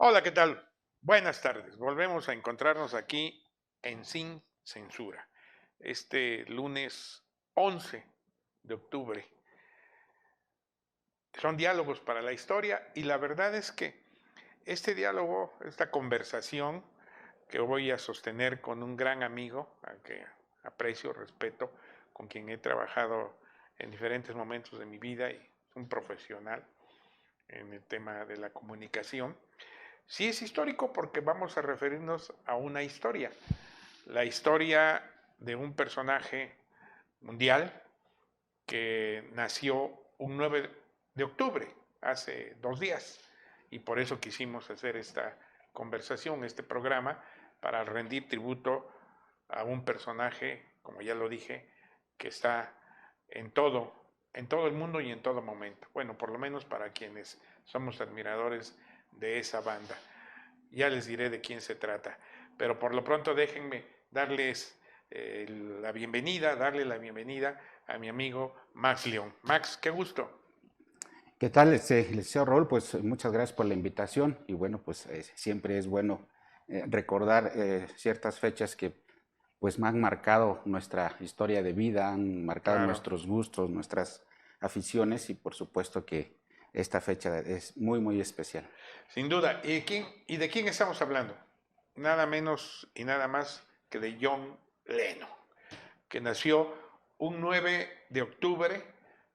Hola, ¿qué tal? Buenas tardes. Volvemos a encontrarnos aquí en Sin Censura, este lunes 11 de octubre. Son diálogos para la historia y la verdad es que este diálogo, esta conversación que voy a sostener con un gran amigo, al que aprecio, respeto, con quien he trabajado en diferentes momentos de mi vida y es un profesional en el tema de la comunicación. Sí es histórico porque vamos a referirnos a una historia, la historia de un personaje mundial que nació un 9 de octubre, hace 2 días, y por eso quisimos hacer esta conversación, este programa, para rendir tributo a un personaje, como ya lo dije, que está en en todo el mundo y en todo momento. Bueno, por lo menos para quienes somos admiradores de esa banda. Ya les diré de quién se trata, pero por lo pronto déjenme darles darle la bienvenida a mi amigo Max León. Max, qué gusto. ¿Qué tal, Liceo Rol? Pues muchas gracias por la invitación y bueno, pues siempre es bueno recordar ciertas fechas que pues me han marcado nuestra historia de vida, han marcado Claro, nuestros gustos, nuestras aficiones y por supuesto que esta fecha es muy, muy especial. sin duda. ¿Y de quién estamos hablando? Nada menos y nada más que de John Lennon, que nació un 9 de octubre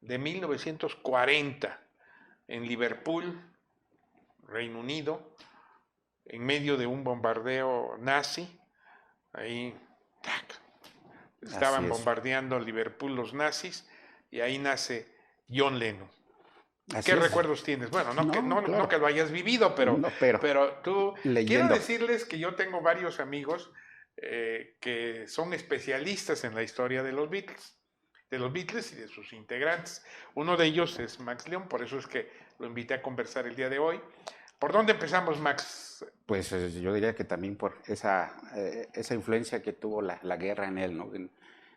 de 1940 en Liverpool, Reino Unido, en medio de un bombardeo nazi. Ahí tac, Así estaban es, bombardeando Liverpool los nazis y ahí nace John Lennon. ¿Qué así es. recuerdos tienes? Bueno, No, no claro, que lo hayas vivido, no, pero pero tú, quiero leyendo. decirles que yo tengo varios amigos que son especialistas en la historia de los Beatles y de sus integrantes. Uno de ellos es Max León, por eso es que lo invité a conversar el día de hoy. ¿Por dónde empezamos, Max? Pues yo diría que también por esa influencia que tuvo la guerra en él, ¿no?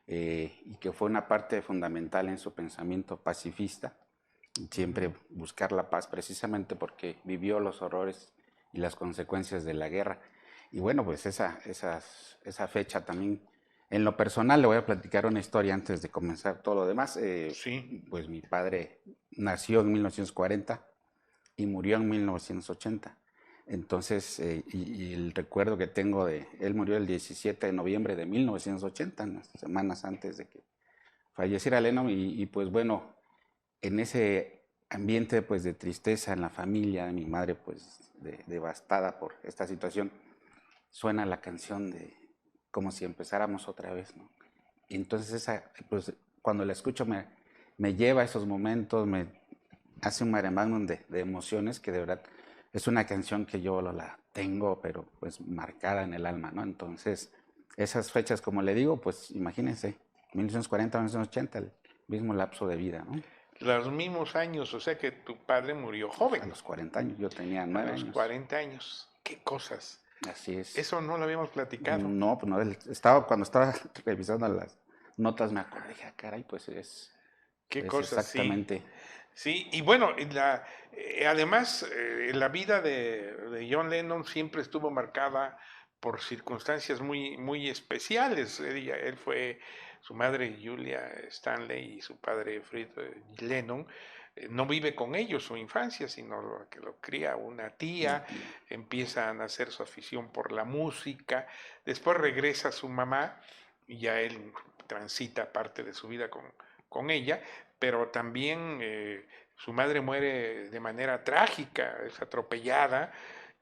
Y que fue una parte fundamental en su pensamiento pacifista, Uh -huh. siempre buscar la paz precisamente porque vivió los horrores y las consecuencias de la guerra. Y bueno, pues esa fecha también, en lo personal le voy a platicar una historia antes de comenzar todo lo demás. Sí. Pues mi padre nació en 1940 y murió en 1980. Entonces, y el recuerdo que tengo de él murió el 17 de noviembre de 1980, unas semanas antes de que falleciera Lennon, y pues bueno, en ese ambiente pues de tristeza en la familia, de mi madre pues devastada por esta situación, suena la canción de como si empezáramos otra vez, ¿no? Y entonces pues cuando la escucho me lleva a esos momentos, me hace un mare magnum de emociones que de verdad es una canción que yo la tengo, pero pues marcada en el alma, ¿no? Entonces, esas fechas, como le digo, pues imagínense, 1940, 1980, el mismo lapso de vida, ¿no? Los mismos años, o sea que tu padre murió A joven, los 40 años, yo tenía a 9 los años. 40 años. ¿Qué cosas? Así es. Eso no lo habíamos platicado. No, pues no, cuando estaba revisando las notas me acordé, dije, caray, pues ¿Qué es cosas? Sí. exactamente. Sí, y bueno, además la vida de John Lennon siempre estuvo marcada por circunstancias muy especiales. Él fue, su madre Julia Stanley y su padre Fred Lennon, no vive con ellos su infancia, sino que lo cría una Una tía, tía. empieza a nacer su afición por la música, después regresa su mamá y ya él transita parte de su vida con ella, pero también su madre muere de manera trágica, es atropellada.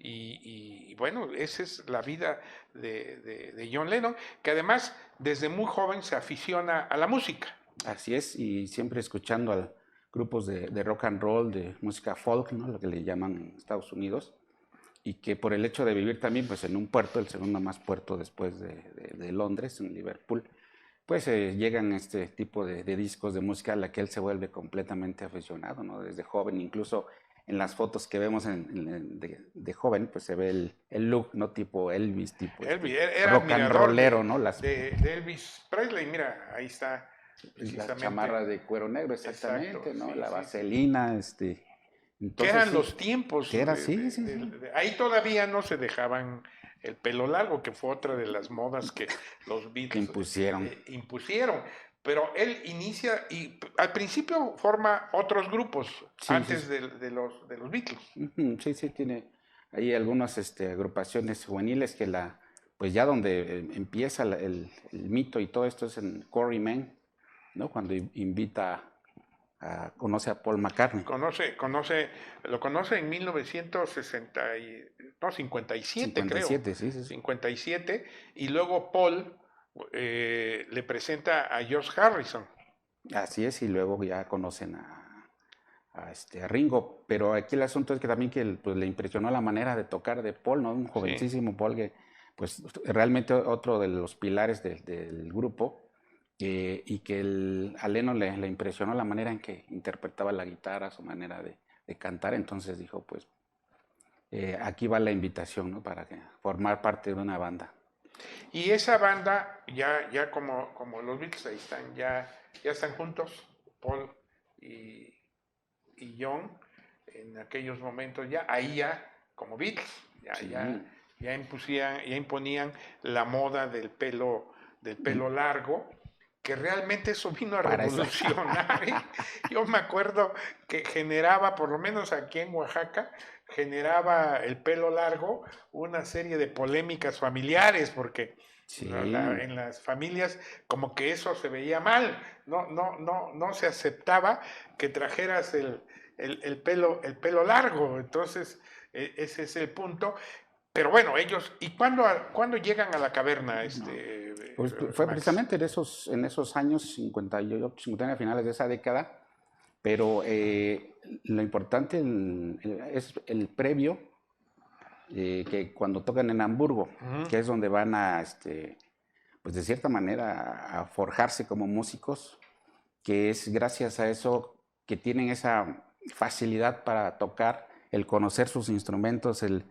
Y bueno, esa es la vida de John Lennon, que además desde muy joven se aficiona a la música. Así es, y siempre escuchando a grupos de rock and roll, de música folk, ¿no? Lo que le llaman en Estados Unidos, y que por el hecho de vivir también pues, en un puerto, el segundo más puerto después de Londres, en Liverpool, pues llegan este tipo de discos de música a la que él se vuelve completamente aficionado, ¿no? Desde joven, incluso en las fotos que vemos de joven, pues se ve el look, ¿no? Tipo Elvis, tipo Elvis era rock and admirador rollero, ¿no? Las de Elvis Presley, mira, ahí está las precisamente. chamarras de cuero negro, Exacto, exactamente, ¿no? sí, La sí, sí. vaselina, Que Entonces, eran sí, los tiempos. que era, sí, sí, sí. Ahí todavía no se dejaban el pelo largo, que fue otra de las modas que los Que Beatles impusieron. impusieron. Pero él inicia y al principio forma otros grupos Sí, sí, antes sí. de los Beatles. Ujú, sí, sí, tiene ahí algunas agrupaciones juveniles que pues ya donde empieza el mito y todo esto es en Quarrymen, ¿no? Cuando invita conoce a Paul McCartney. Lo conoce en 1960 no, 57 creo, 57, sí, sí, sí. 57, y luego Paul le presenta a George Harrison. Así es, y luego ya conocen a Ringo, pero aquí el asunto es que también pues, le impresionó la manera de tocar de Paul, ¿no? Un Sí. jovencísimo Paul que, pues, realmente otro de los pilares del grupo, y que a Lennon le impresionó la manera en que interpretaba la guitarra, su manera de cantar, entonces dijo, pues, aquí va la invitación, ¿no? Para formar parte de una banda. Y esa banda, ya como los Beatles, ahí están, ya están juntos, Paul y, y John, en aquellos momentos ahí ya, como Beatles, Sí. ya imponían la moda del pelo largo, que realmente eso vino a Para esa. revolucionar. ¿Eh? Yo me acuerdo que generaba, por lo menos aquí en Oaxaca, generaba el pelo largo una serie de polémicas familiares, porque Sí. en las familias como que eso se veía mal, no se aceptaba que trajeras el pelo largo, entonces ese es el punto. Pero bueno, ellos, ¿y cuándo llegan a la caverna, Pues fue Max? precisamente en esos años 58, 50, finales de esa década, pero lo importante es el previo, que cuando tocan en Hamburgo, Ujú. que es donde van pues de cierta manera a forjarse como músicos, que es gracias a eso que tienen esa facilidad para tocar, el conocer sus instrumentos, el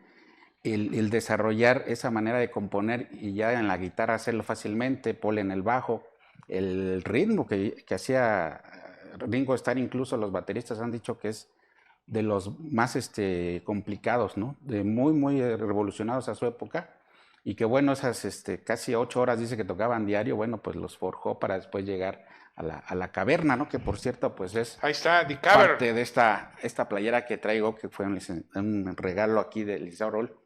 desarrollar esa manera de componer y ya en la guitarra hacerlo fácilmente, Paul en el bajo, el ritmo que hacía Ringo Starr, incluso los bateristas han dicho que es de los más complicados, ¿no? De muy revolucionados a su época, y que bueno, esas casi 8 horas dice que tocaban diario, bueno, pues los forjó para después llegar a la caverna, ¿no? Que por cierto, pues es Ahí está, The Cover. parte de esta playera que traigo, que fue un regalo aquí de Lizaurol,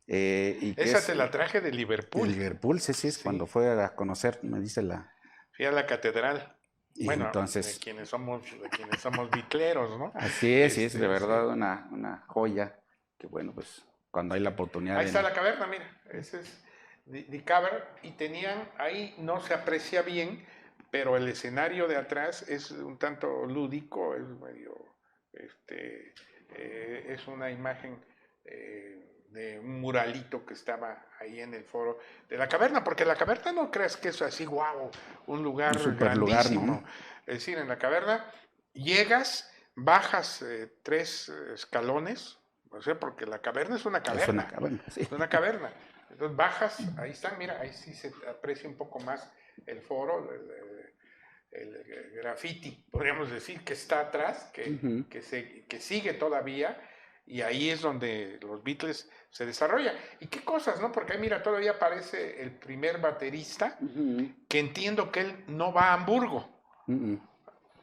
y que Esa es te la traje de de Liverpool. Liverpool, sí, sí, es Sí, cuando fue a conocer, me dice fui a la catedral. y Bueno, entonces, de quienes somos bitleros, ¿no? así es, y es de Sí. verdad una joya, que bueno, pues cuando hay la oportunidad Ahí está de... la caverna, mira, ese es The Cover, y tenían, ahí no se aprecia bien, pero el escenario de atrás es un tanto lúdico, es medio, es una imagen de un muralito que estaba ahí en el foro de la caverna, porque la caverna no creas que es así, wow, un Un lugar super lugar, ¿no? grandísimo. Es decir, en la caverna llegas, bajas 3 escalones, o sea, porque la caverna es una Es una caverna, caverna, sí. es una caverna. Entonces bajas, ahí están, mira, ahí sí se aprecia un poco más el foro, el graffiti, podríamos decir, que está atrás, Ujú. que sigue todavía, y ahí es donde los Beatles se desarrollan. ¿Y qué cosas, no? Porque ahí, mira, todavía aparece el primer baterista, Ujú. que entiendo que él no va a Hamburgo. Ujú. No,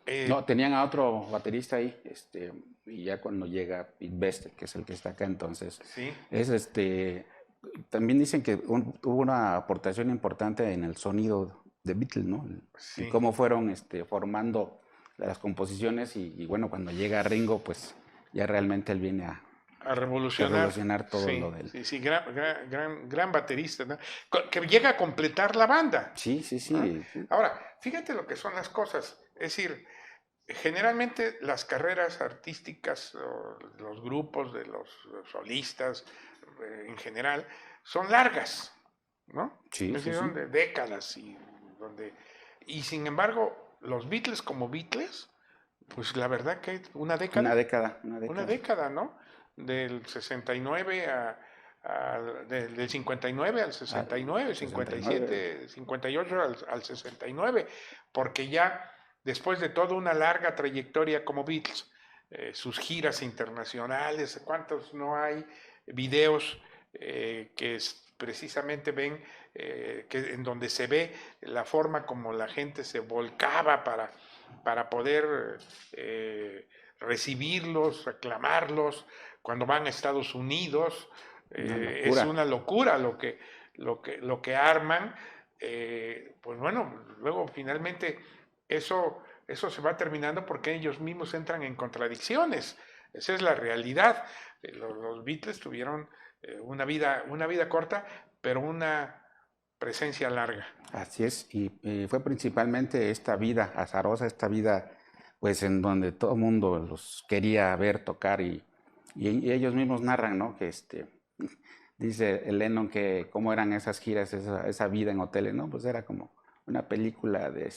Eh, tenían a otro baterista ahí, y ya cuando llega Pete Best, que es el que está acá, entonces, sí, es también dicen que hubo una aportación importante en el sonido de Beatles, ¿no? Y sí. cómo fueron formando las composiciones, y bueno, cuando llega Ringo, pues ya realmente él viene a A revolucionar, revolucionar todo lo sí, del... sí, sí, gran baterista, ¿no? Que llega a completar la banda, Sí, sí, ¿no? sí, sí. Ahora, fíjate lo que son las cosas, es decir, generalmente las carreras artísticas, o los grupos de los solistas en general, son largas, ¿no? Sí, Es sí, decir, sí. son de décadas, y sin embargo, los Beatles como Beatles, pues la verdad que Una década, una una década. década, ¿no? Del 69 del 59 al Al 69, 69. 57, 58 al 69, porque ya después de toda una larga trayectoria como Beatles, sus giras internacionales, cuántos no hay videos que precisamente ven, en donde se ve la forma como la gente se volcaba para poder recibirlos, aclamarlos, cuando van a Estados Unidos. Es una locura lo que arman. Pues bueno, luego finalmente eso se va terminando porque ellos mismos entran en contradicciones. Esa es la realidad. Los Beatles tuvieron una vida corta, pero una presencia larga. Así es, y fue principalmente esta vida azarosa, esta vida pues en donde todo el mundo los quería ver tocar y ellos mismos narran, ¿no? Que dice Lennon que cómo eran esas giras, esa vida en hoteles, ¿no? Pues era como una película de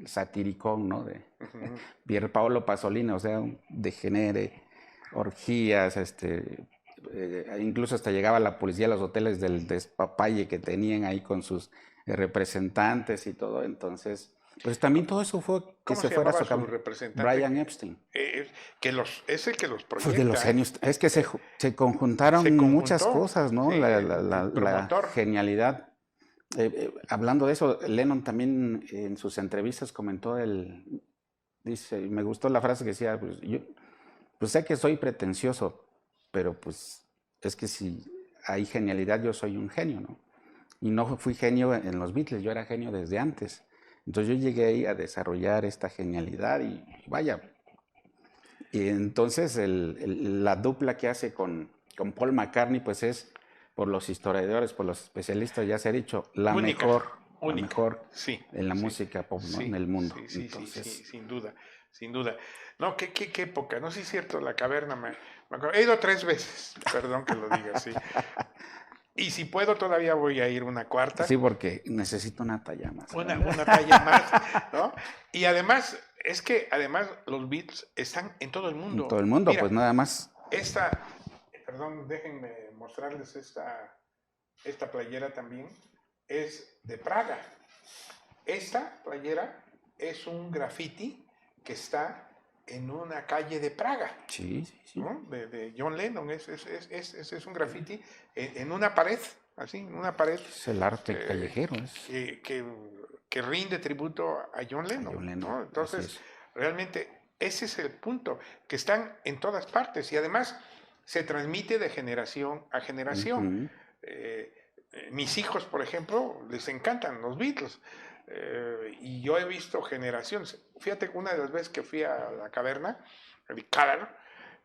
satiricón, ¿no? De Pierpaolo Pasolini, o sea, un degenere, orgías, incluso hasta llegaba la policía a los hoteles del despapalle que tenían ahí con sus representantes y todo, entonces, pues también todo eso fue que se fuera a su representante? Brian Epstein. Es el que los proyecta. Pues de los genios, es que se conjuntaron muchas cosas, ¿no? Sí, la genialidad. Hablando de eso, Lennon también en sus entrevistas comentó dice, me gustó la frase que decía, pues yo pues sé que soy pretencioso, pero pues es que si hay genialidad, yo soy un genio, ¿no? Y no fui genio en los Beatles, yo era genio desde antes. Entonces yo llegué ahí a desarrollar esta genialidad y vaya. Y entonces la dupla que hace con Paul McCartney, pues es, por los historiadores, por los especialistas, ya se ha dicho, la mejor sí, en la música pop, ¿no? En el mundo. Sí, entonces, sí, sin duda, sin duda. No, qué época, no sé si es cierto, La Caverna, me acuerdo. He ido 3 veces, perdón que lo diga así. Y si puedo, todavía voy a ir una cuarta. Sí, porque necesito una talla más. Una talla más, ¿no? Y además, es que los Beatles están en todo el mundo. En todo el mundo. Mira, pues nada más. Perdón, déjenme mostrarles esta playera también. Es de Praga. Esta playera es un graffiti que está en una calle de Praga. Sí. ¿No? De John Lennon. Es un graffiti en una pared, así, en una pared. Es el arte callejero. Que rinde tributo a John Lennon. ¿No? Entonces, realmente ese es el punto, que están en todas partes y además se transmite de generación a generación. Mis hijos, por ejemplo, les encantan los Beatles. Y yo he visto generaciones. Fíjate, una de las veces que fui a La Caverna,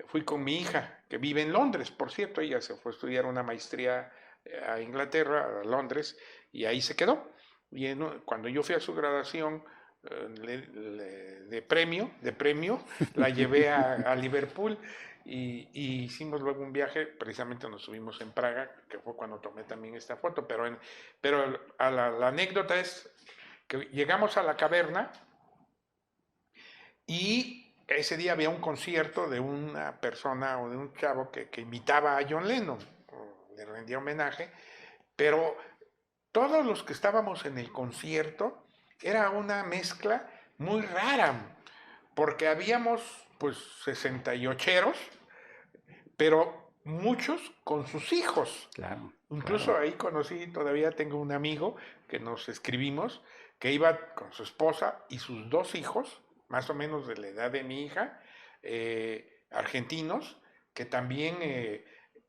fui con mi hija, que vive en Londres, por cierto. Ella se fue a estudiar una maestría a Inglaterra, a Londres, y ahí se quedó. Y cuando yo fui a su graduación de premio, la llevé a Liverpool y hicimos luego un viaje, precisamente nos subimos en Praga, que fue cuando tomé también esta foto, pero la anécdota es que llegamos a La Caverna y ese día había un concierto de una persona o de un chavo que invitaba a John Lennon, le rendía homenaje, pero todos los que estábamos en el concierto era una mezcla muy rara, porque habíamos pues 68eros, pero muchos con sus hijos. Claro. Incluso ahí conocí, todavía tengo un amigo que nos escribimos, que iba con su esposa y sus 2 hijos, más o menos de la edad de mi hija, argentinos, que también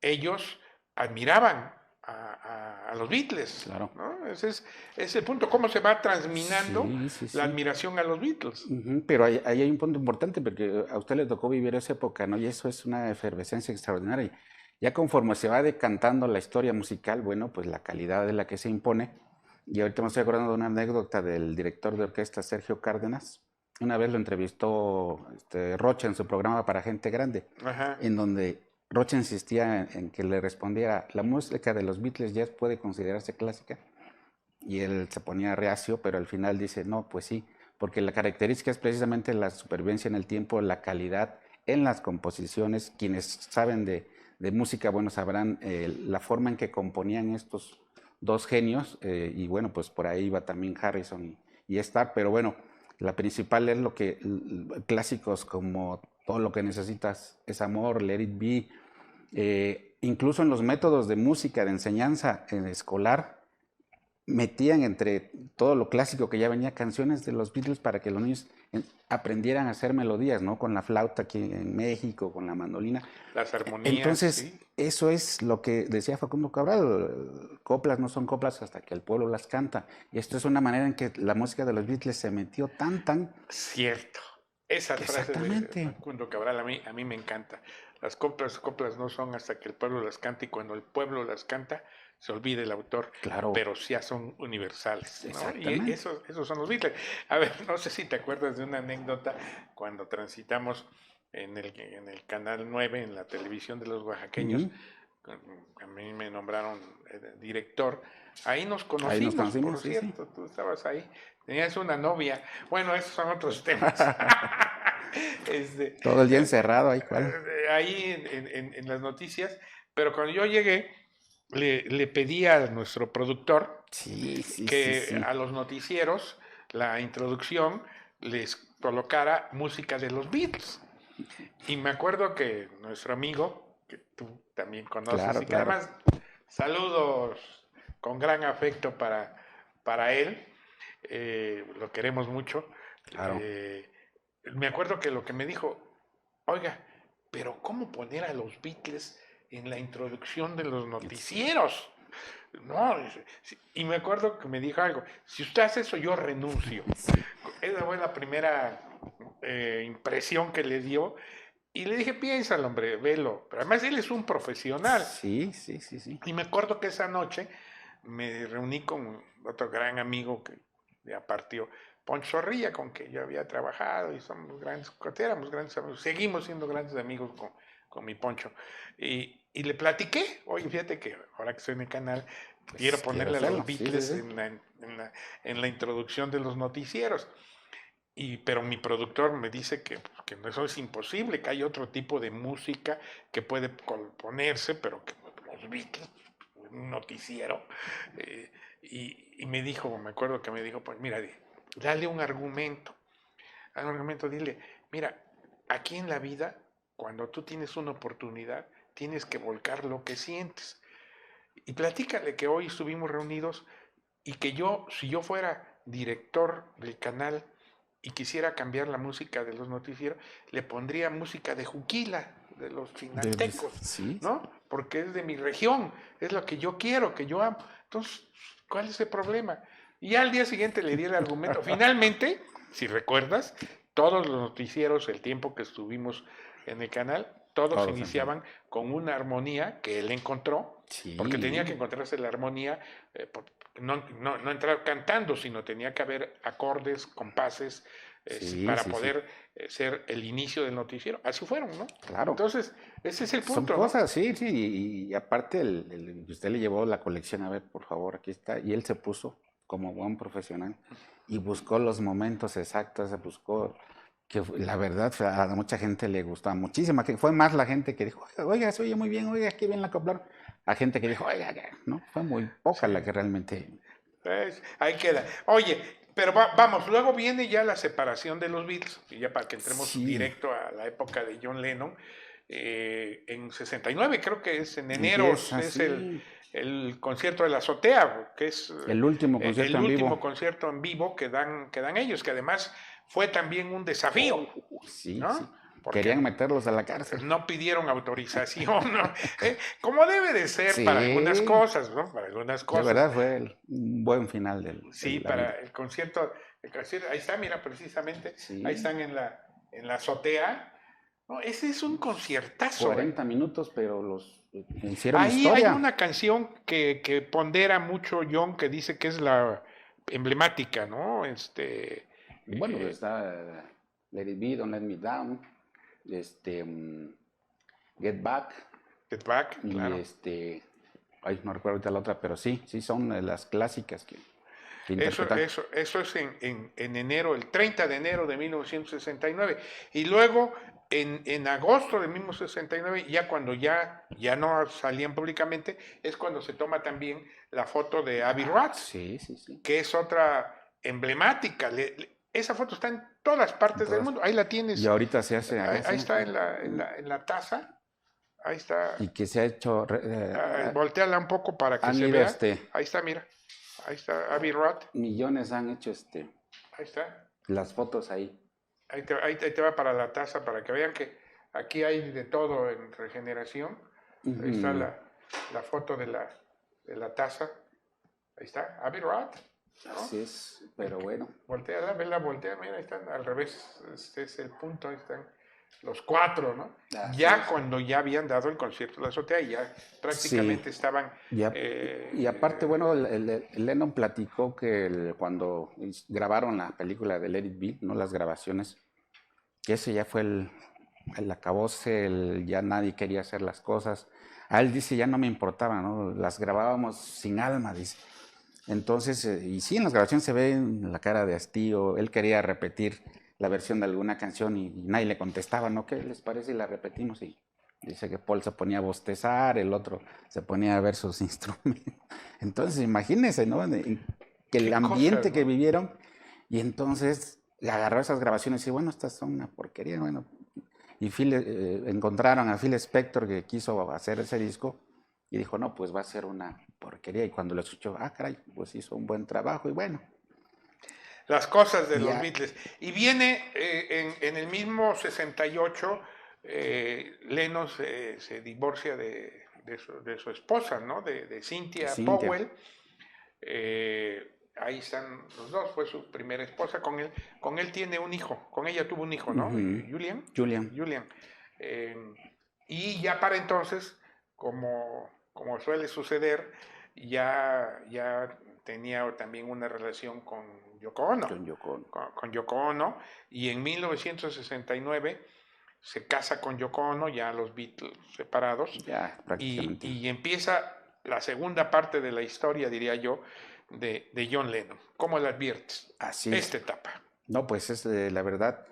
ellos admiraban a los Beatles. Claro. ¿No? Ese es el punto, cómo se va transminando la admiración a los Beatles. Pero ahí hay un punto importante, porque a usted le tocó vivir esa época, ¿no? Y eso es una efervescencia extraordinaria. Ya conforme se va decantando la historia musical, bueno, pues la calidad de la que se impone. Y ahorita me estoy acordando de una anécdota del director de orquesta Sergio Cárdenas. Una vez lo entrevistó Rocha en su programa para gente grande, en donde Rocha insistía en que le respondiera, la música de los Beatles ya puede considerarse clásica, y él se ponía reacio, pero al final dice, no, pues sí, porque la característica es precisamente la supervivencia en el tiempo, la calidad en las composiciones. Quienes saben de música, bueno, sabrán la forma en que componían estos 2 genios, y bueno, pues por ahí va también Harrison y Starr, pero bueno, la principal es lo que clásicos como todo lo que necesitas es amor, let it be. Incluso en los métodos de música, de enseñanza escolar, metían entre todo lo clásico que ya venía canciones de los Beatles para que los niños aprendieran a hacer melodías, ¿no? Con la flauta aquí en México, con la mandolina. Las armonías, Entonces, sí. eso es lo que decía Facundo Cabral, coplas no son coplas hasta que el pueblo las canta. Y esto es una manera en que la música de los Beatles se metió tan... Cierto. Esa frase de Exactamente. Facundo Cabral a mí me encanta. Las coplas no son hasta que el pueblo las canta, y cuando el pueblo las canta se olvida el autor, Claro. pero ya son universales, ¿no? Exactamente. Y esos son los Beatles. A ver, no sé si te acuerdas de una anécdota cuando transitamos en el Canal 9, en la televisión de los oaxaqueños. A mí me nombraron director. Ahí nos conocimos, por sí, cierto, sí. tú estabas ahí. Tenías una novia. Bueno, esos son otros temas. Todo el día encerrado ahí, ¿cuál? Ahí en las noticias. Pero cuando yo llegué, le pedí a nuestro productor que a los noticieros, la introducción, les colocara música de los Beatles. Y me acuerdo que nuestro amigo, que tú también conoces, Claro, y que claro. además saludos con gran afecto para él, lo queremos mucho. Claro. Me acuerdo que lo que me dijo, oiga, pero ¿cómo poner a los Beatles en la introducción de los noticieros? No, y me acuerdo que me dijo algo, si usted hace eso yo renuncio. Sí. Esa fue la primera impresión que le dio. Y le dije, piénsalo, hombre, velo. Pero además él es un profesional. Sí, sí, sí, sí. Y me acuerdo que esa noche me reuní con otro gran amigo que ya partió, Poncho Zorrilla, con que yo había trabajado, y éramos grandes amigos, seguimos siendo grandes amigos con mi Poncho. Y le platiqué, oye, fíjate que ahora que estoy en el canal, Pues quiero quiero ponerle a hacerlo. los Beatles en la introducción de los noticieros. Pero mi productor me dice que eso es imposible, que hay otro tipo de música que puede ponerse, pero que los Beatles, un noticiero. Y me dijo, me acuerdo que me dijo, pues mira, dale un argumento, dile, mira, aquí en la vida, cuando tú tienes una oportunidad, tienes que volcar lo que sientes. Y platícale que hoy estuvimos reunidos y que si yo fuera director del canal y quisiera cambiar la música de los noticieros, le pondría música de Juquila, de los chinantecos, Sí. ¿no? Porque es de mi región, es lo que yo quiero, que yo amo. Entonces, ¿cuál es el problema? Y al día siguiente le di el argumento. Finalmente, si recuerdas, todos los noticieros, el tiempo que estuvimos en el canal, todos iniciaban con una armonía que él encontró, porque tenía que encontrarse la armonía, no entrar cantando, sino tenía que haber acordes, compases, para poder ser el inicio del noticiero. Así fueron, ¿no? Claro. Entonces, ese es el punto. Son cosas, ¿no? Sí. Y aparte, usted le llevó la colección, a ver, por favor, aquí está. Y él se puso como buen profesional y buscó los momentos exactos, se buscó, que la verdad a mucha gente le gustaba muchísimo, que fue más la gente que dijo, oiga, se oye muy bien, oiga, qué bien la acoplaron, a gente que dijo, oiga, ¿no? Fue muy poca la que realmente... Ahí queda. Oye, pero vamos, luego viene ya la separación de los Beatles, y ya para que entremos directo a la época de John Lennon, en 69, creo que es en enero, es el concierto de la azotea, que es el último concierto en vivo. Concierto en vivo que dan ellos, que además fue también un desafío. Sí, ¿no? sí. Porque querían meterlos a la cárcel. No pidieron autorización, ¿no? Como debe de ser para algunas cosas, ¿no? Para algunas cosas. De verdad fue un buen final Sí, para el concierto, ahí está, mira, precisamente, ahí están en la azotea. No, ese es un conciertazo. 40 minutos, pero los hicieron ahí historia. Hay una canción que pondera mucho John, que dice que es la emblemática, ¿no? Bueno, está Let It Be, Don't Let Me Down, Get Back. Get Back, y claro. Ay, no recuerdo ahorita la otra, pero sí son las clásicas que interpretan. Eso es en enero, el 30 de enero de 1969. Y luego, en agosto de 1969, ya cuando ya no salían públicamente, es cuando se toma también la foto de Abbey Road, Sí. que es otra emblemática. Esa foto está en todas partes del Todas. mundo. Ahí la tienes. Y ahorita se hace Ahí, acá, ahí sí. está en la taza. Ahí está. Y que se ha hecho, Voltéala un poco para que han se ido vea. Ahí está, mira. Ahí está Abbey Road. millones han hecho Ahí está. las fotos ahí. Ahí te va para la taza para que vean que aquí hay de todo en Regeneración. Ahí está la foto de la taza. Ahí está, Abbey Road. ¿No? Así es, pero bueno. Voltea, vela, voltea, mira, ahí están al revés. Este es el punto, ahí están los 4, ¿no? Así Ya es. cuando ya habían dado el concierto de la azotea y ya prácticamente estaban... Y aparte, bueno, el Lennon platicó que cuando grabaron la película de Let It Be, ¿no? Las grabaciones, que ese ya fue el acabose, ya nadie quería hacer las cosas. A él dice, ya no me importaba, ¿no? Las grabábamos sin alma, dice. Entonces, y sí, en las grabaciones se ve en la cara de hastío, él quería repetir la versión de alguna canción y nadie le contestaba, ¿no? ¿Qué les parece? Y la repetimos y dice que Paul se ponía a bostezar, el otro se ponía a ver sus instrumentos. Entonces, imagínense, ¿no? Que el ambiente cosas, que ¿no? vivieron y entonces agarró esas grabaciones y dice, bueno, estas son una porquería, bueno. Y encontraron a Phil Spector que quiso hacer ese disco y dijo, no, pues va a ser una porquería. Y cuando lo escuchó, caray, pues hizo un buen trabajo y bueno. Las cosas de los Ya, Beatles. Y viene en el mismo 68, Lennon se divorcia de su esposa, ¿no? De Cynthia Cintia. Powell. Ahí están los dos, fue su primera esposa. Con él tiene un hijo, con ella tuvo un hijo, ¿no? Julian. Julian. Y ya para entonces, como suele suceder, ya tenía también una relación con Yoko Ono. Con Yoko Ono. Y en 1969 se casa con Yoko Ono, ya los Beatles separados. Ya, prácticamente. Y empieza la segunda parte de la historia, diría yo, de John Lennon. ¿Cómo la adviertes? Así es. Esta etapa. No, pues es la verdad,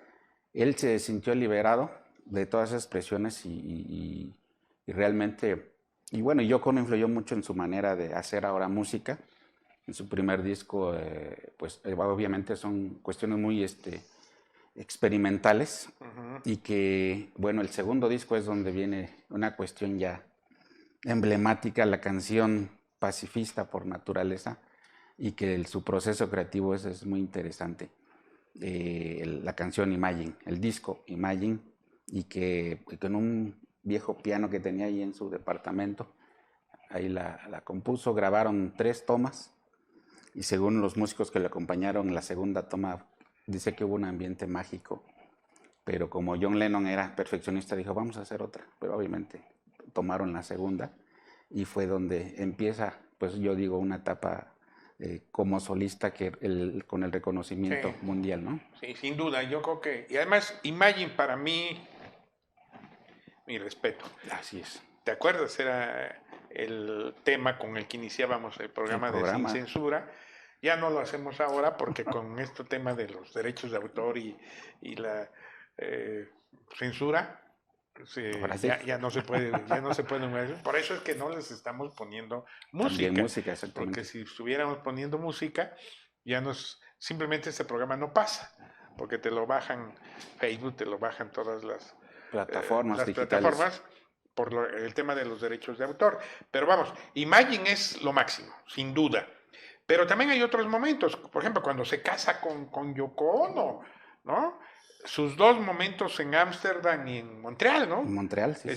él se sintió liberado de todas esas presiones y realmente, y bueno, Yoko Ono influyó mucho en su manera de hacer ahora música. En su primer disco, pues obviamente son cuestiones muy experimentales y que, bueno, el segundo disco es donde viene una cuestión ya emblemática, la canción pacifista por naturaleza y que su proceso creativo es muy interesante. La canción Imagine, el disco Imagine, y que con un viejo piano que tenía ahí en su departamento, ahí la compuso, grabaron 3 tomas y según los músicos que le acompañaron, la segunda toma dice que hubo un ambiente mágico, pero como John Lennon era perfeccionista, dijo vamos a hacer otra, pero obviamente tomaron la segunda y fue donde empieza, pues yo digo, una etapa como solista con el reconocimiento mundial, ¿no? Sí, sin duda, yo creo que... Y además, Imagine para mí, mi respeto. Así es. ¿Te acuerdas? Era el tema con el que iniciábamos el programa de Sin Censura. Ya no lo hacemos ahora porque con este tema de los derechos de autor y la censura, ya no se puede, por eso es que no les estamos poniendo música. También música, exactamente. Porque si estuviéramos poniendo música, simplemente este programa no pasa, porque te lo bajan Facebook, te lo bajan todas las plataformas digitales. Plataformas por el tema de los derechos de autor. Pero vamos, Imagine es lo máximo, sin duda. Pero también hay otros momentos, por ejemplo, cuando se casa con Yoko Ono, ¿no? Sus 2 momentos en Ámsterdam y en Montreal, ¿no? En Montreal, sí.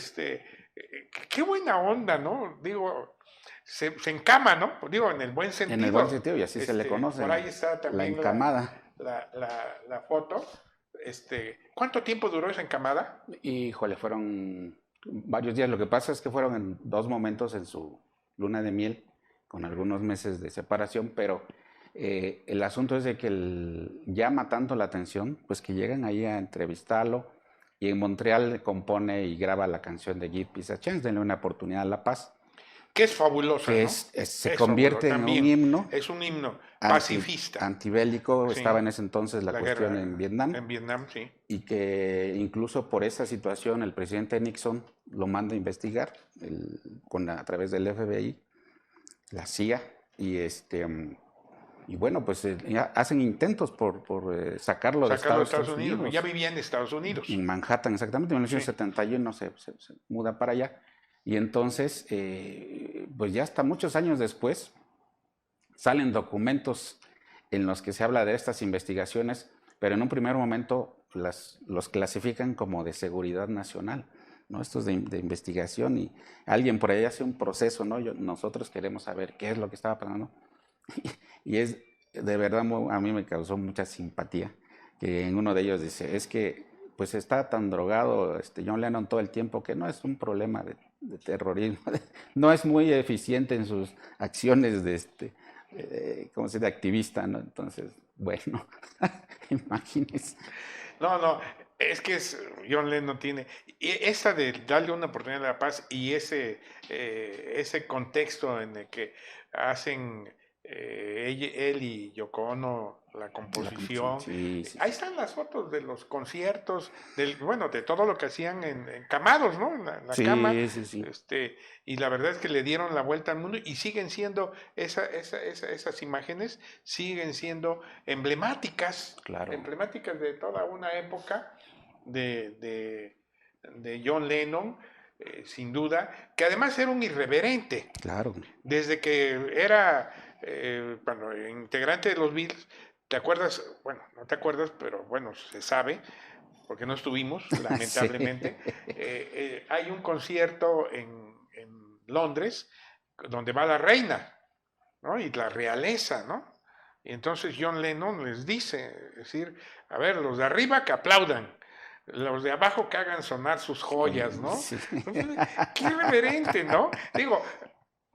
Qué buena onda, ¿no? Digo, se encama, ¿no? Digo, en el buen sentido. En el buen sentido, y así se le conoce. Por ahí está también la encamada. La foto. ¿Cuánto tiempo duró esa encamada? Híjole, fueron varios días. Lo que pasa es que fueron en 2 momentos en su luna de miel, con algunos meses de separación, pero el asunto es de que llama tanto la atención, pues que llegan ahí a entrevistarlo y en Montreal compone y graba la canción de Give Peace a Chance, denle una oportunidad a la paz. Que es fabulosa, que ¿no? se convierte en un himno. Es un himno pacifista. Antibélico, sí. Estaba en ese entonces la cuestión guerra en Vietnam. En Vietnam, sí. Y que incluso por esa situación el presidente Nixon lo manda a investigar a través del FBI, la CIA, y Y bueno, pues ya hacen intentos por sacarlo de Estados Unidos. Ya vivía en Estados Unidos. En Manhattan, exactamente. En 1971 se muda para allá. Y entonces, pues ya hasta muchos años después, salen documentos en los que se habla de estas investigaciones, pero en un primer momento los clasifican como de seguridad nacional, ¿no? Estos de investigación, y alguien por ahí hace un proceso, ¿no? Nosotros queremos saber qué es lo que estaba pasando. Y es de verdad, a mí me causó mucha simpatía, que en uno de ellos dice, es que pues está tan drogado John Lennon todo el tiempo que no es un problema de terrorismo, no es muy eficiente en sus acciones ¿cómo se dice? De activista, ¿no? Entonces, bueno, imagínense. No, es que John Lennon tiene, y esa de darle una oportunidad a la paz y ese contexto en el que hacen él y Yoko Ono la composición. Sí. Ahí están las fotos de los conciertos, de todo lo que hacían encamados, ¿no? En la cama. Sí. Y la verdad es que le dieron la vuelta al mundo y siguen siendo, esas imágenes siguen siendo emblemáticas, Claro. emblemáticas de toda una época de John Lennon, sin duda, que además era un irreverente. Claro. Desde que era integrante de los Beatles, ¿te acuerdas? Bueno, no te acuerdas, pero bueno, se sabe, porque no estuvimos, lamentablemente. Sí. Hay un concierto en Londres donde va la reina, ¿no? Y la realeza, ¿no? Y entonces John Lennon les dice, es decir, a ver, los de arriba que aplaudan, los de abajo que hagan sonar sus joyas, ¿no? Sí. Qué irreverente, ¿no? Digo,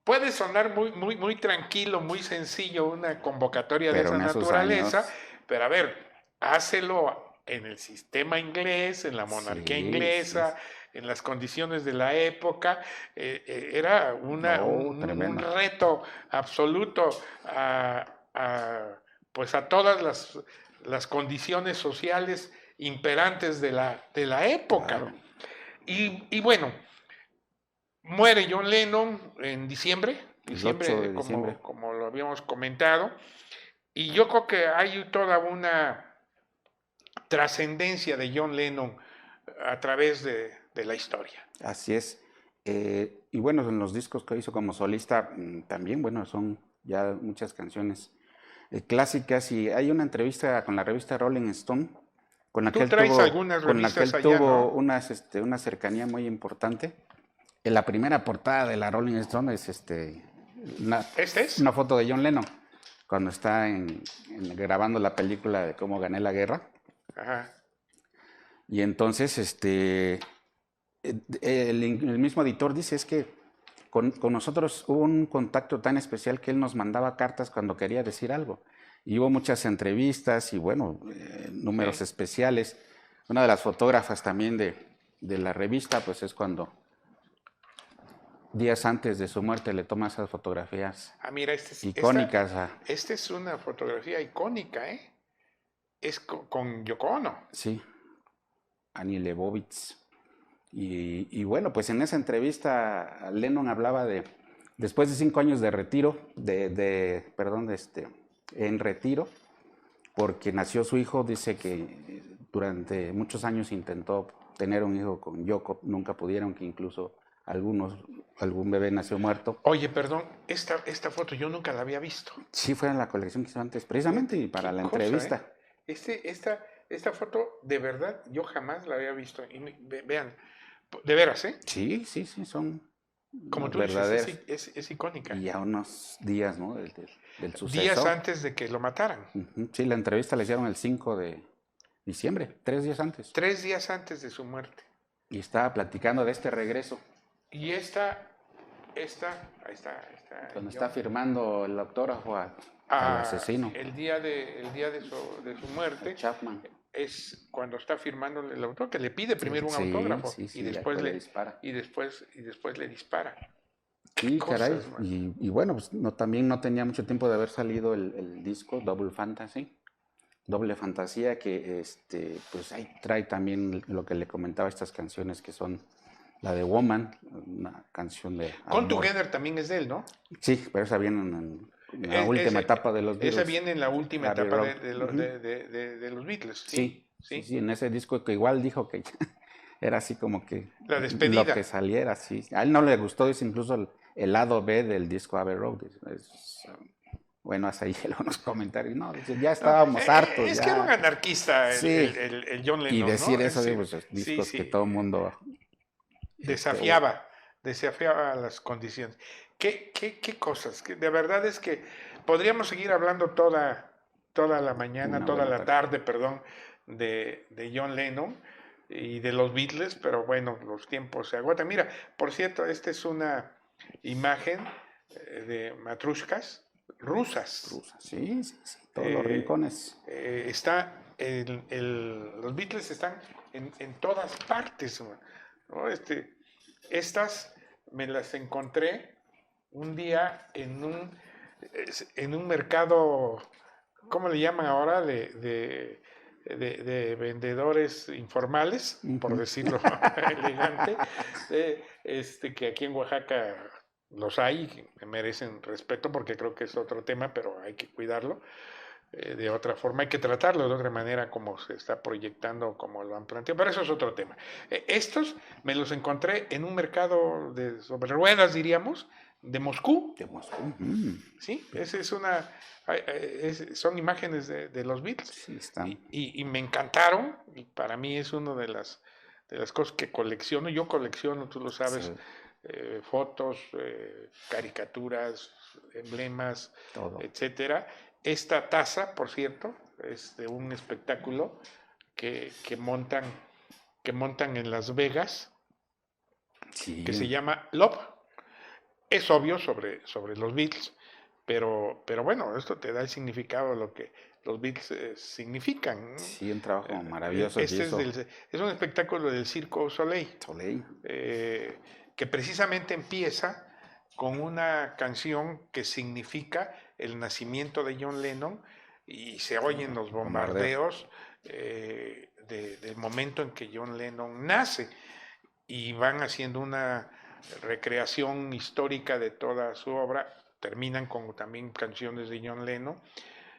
puede sonar muy tranquilo, muy sencillo una convocatoria de esa naturaleza, pero a ver, hácelo en el sistema inglés, en la monarquía inglesa, en las condiciones de la época. Era un reto absoluto pues a todas las condiciones sociales imperantes de la época. Claro. Y bueno, muere John Lennon en diciembre, como lo habíamos comentado, y yo creo que hay toda una trascendencia de John Lennon a través de la historia. Así es. Y bueno, en los discos que hizo como solista también, bueno, son ya muchas canciones clásicas, y hay una entrevista con la revista Rolling Stone con la que él tuvo una cercanía muy importante. En la primera portada de la Rolling Stone es una foto de John Lennon cuando está grabando la película de Cómo gané la guerra. Ajá. Y entonces el mismo editor dice, es que con nosotros hubo un contacto tan especial que él nos mandaba cartas cuando quería decir algo. Y hubo muchas entrevistas y bueno, números especiales. Una de las fotógrafas también de la revista, pues es cuando días antes de su muerte le toma esas fotografías icónicas. Esta es una fotografía icónica, ¿eh? Es con Yoko Ono. Sí, Annie Leibovitz. Y bueno, pues en esa entrevista Lennon hablaba después de 5 años de retiro, en retiro, porque nació su hijo. Dice que durante muchos años intentó tener un hijo con Yoko, nunca pudieron, que incluso algún bebé nació muerto. Oye, perdón, esta foto yo nunca la había visto. Sí, fue en la colección que hizo antes, precisamente, y para la entrevista. Esta foto, de verdad, yo jamás la había visto. Y vean, de veras, ¿eh? Sí, son como tú verdaderas. Dices, es icónica. Y a unos días, ¿no? del suceso. Días antes de que lo mataran. Sí, la entrevista la hicieron el 5 de diciembre, 3 días antes. 3 días antes de su muerte. Y estaba platicando de este regreso. Y ahí está. Donde está firmando el autógrafo al asesino. El día de su muerte. Chapman. Es cuando está firmando el autor, que le pide primero un autógrafo y después le dispara. Y después le dispara. Sí, caray. Y bueno, pues también no tenía mucho tiempo de haber salido el disco Double Fantasy. Doble Fantasía, que pues ahí trae también lo que le comentaba, estas canciones que son la de Woman, una canción de Come Together también es de él, ¿no? Sí, pero esa viene en la última etapa de los Esa Beatles. viene en la última Abbey etapa Road. de los Beatles, Sí, ¿sí? sí, en ese disco que igual dijo que era así como que La lo despedida. que saliera, sí. A él no le gustó, es incluso el lado B del disco Abbey Road. Bueno, hace ahí algunos comentarios. No, dice, ya No, estábamos hartos, es que era un ya. anarquista Sí, el John y Lennon, decir ¿no? eso de Sí, pues, sí, discos que sí. todo el mundo este, Desafiaba las condiciones. ¿Qué cosas? Que de verdad es que podríamos seguir hablando toda la mañana, una toda buena la tarde. tarde, perdón, de John Lennon y de los Beatles, pero bueno, los tiempos se agotan. Mira, por cierto, esta es una imagen de matrushkas rusas. Rusa, sí, sí, sí, todos los Eh, rincones. los Beatles están en todas partes, ¿no? Estas me las encontré un día en un mercado, ¿cómo le llaman ahora? De vendedores informales, por Ujú. decirlo elegante, que aquí en Oaxaca los hay, que merecen respeto porque creo que es otro tema, pero hay que cuidarlo de otra forma, hay que tratarlo de otra manera como se está proyectando, como lo han planteado, pero eso es otro tema. Estos me los encontré en un mercado sobre ruedas, diríamos, de Moscú, De Moscú. ¿sí? Esa es una, son imágenes de los Beatles Sí, están. y me encantaron y para mí es una de las cosas que colecciono. Yo colecciono, tú lo sabes, Sí, fotos, caricaturas, emblemas, todo. etcétera. Esta taza, por cierto, es de un espectáculo que montan en Las Vegas, que Sí, se llama Love. Es obvio sobre los Beatles, pero bueno, esto te da el significado de lo que los Beatles significan, ¿no? sí, un trabajo maravilloso que hizo Es un espectáculo del Circo Soleil, Soleil. eh, que precisamente empieza con una canción que significa el nacimiento de John Lennon y se oyen los Bombardeo. bombardeos del momento en que John Lennon nace y van haciendo una recreación histórica de toda su obra, terminan con también canciones de John Lennon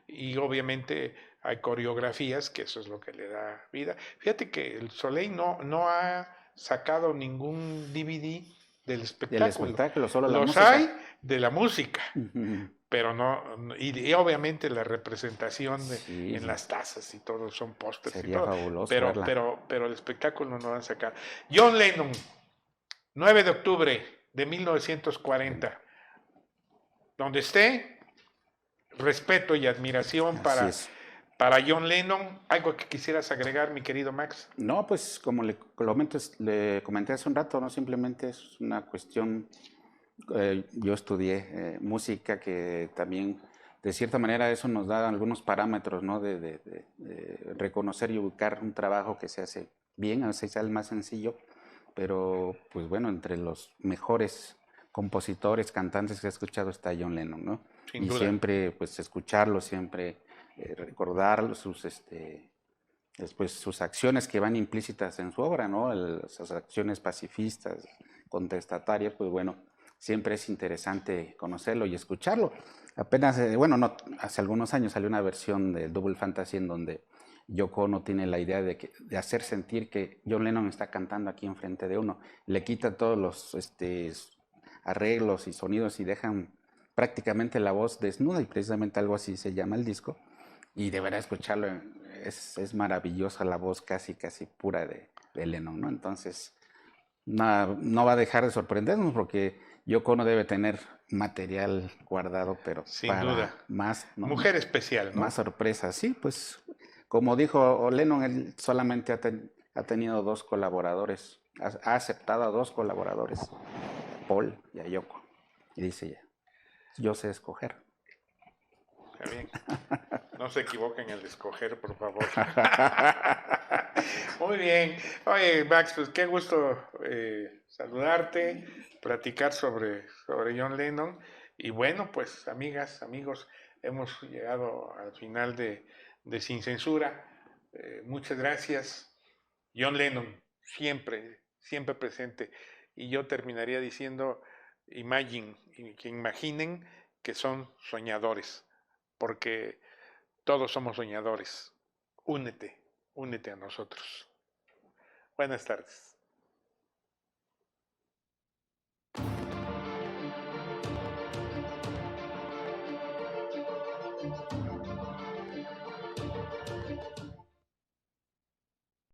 y obviamente hay coreografías, que eso es lo que le da vida. Fíjate que el Soleil no ha sacado ningún DVD del Del espectáculo. espectáculo, solo la Los hay música. de la música, pero y obviamente la representación Sí, en sí, las tazas y todo, son pósters y sería todo, fabuloso verla. pero el espectáculo no lo han sacado. John Lennon, 9 de octubre de 1940, donde esté, respeto y admiración Así es. para John Lennon. ¿Algo que quisieras agregar, mi querido Max? No, pues como le comenté hace un rato, no simplemente es una cuestión. Yo estudié música que también, de cierta manera, eso nos da algunos parámetros, ¿no? De reconocer y ubicar un trabajo que se hace bien, a veces es el más sencillo, pero pues bueno, entre los mejores compositores, cantantes que he escuchado está John Lennon, ¿no? Sin Y duda. siempre, pues escucharlo, siempre recordar después sus acciones que van implícitas en su obra, ¿no? Sus acciones pacifistas, contestatarias, pues bueno, siempre es interesante conocerlo y escucharlo. Apenas, bueno, no, hace algunos años salió una versión de Double Fantasy en donde Yoko Ono tiene la idea de hacer sentir que John Lennon está cantando aquí enfrente de uno. Le quita todos los arreglos y sonidos y dejan prácticamente la voz desnuda y precisamente algo así se llama el disco. Y deberá escucharlo, es maravillosa la voz casi, casi pura de Lennon, ¿no? Entonces, no va a dejar de sorprendernos porque Yoko Ono debe tener material guardado, pero Sin duda. para más, ¿no? Mujer especial, Más ¿no? sorpresas. Sí, pues, como dijo Lennon, él solamente ha tenido dos colaboradores, ha aceptado a dos colaboradores, Paul y a Yoko. Y dice ya, yo sé escoger. Está bien. No se equivoquen al escoger, por favor. Muy bien. Oye, Max, pues qué gusto saludarte, platicar sobre John Lennon. Y bueno, pues amigas, amigos, hemos llegado al final de Sin Censura. Muchas gracias. John Lennon, siempre, siempre presente. Y yo terminaría diciendo, imagine, que imaginen que son soñadores, porque todos somos soñadores. Únete a nosotros. Buenas tardes.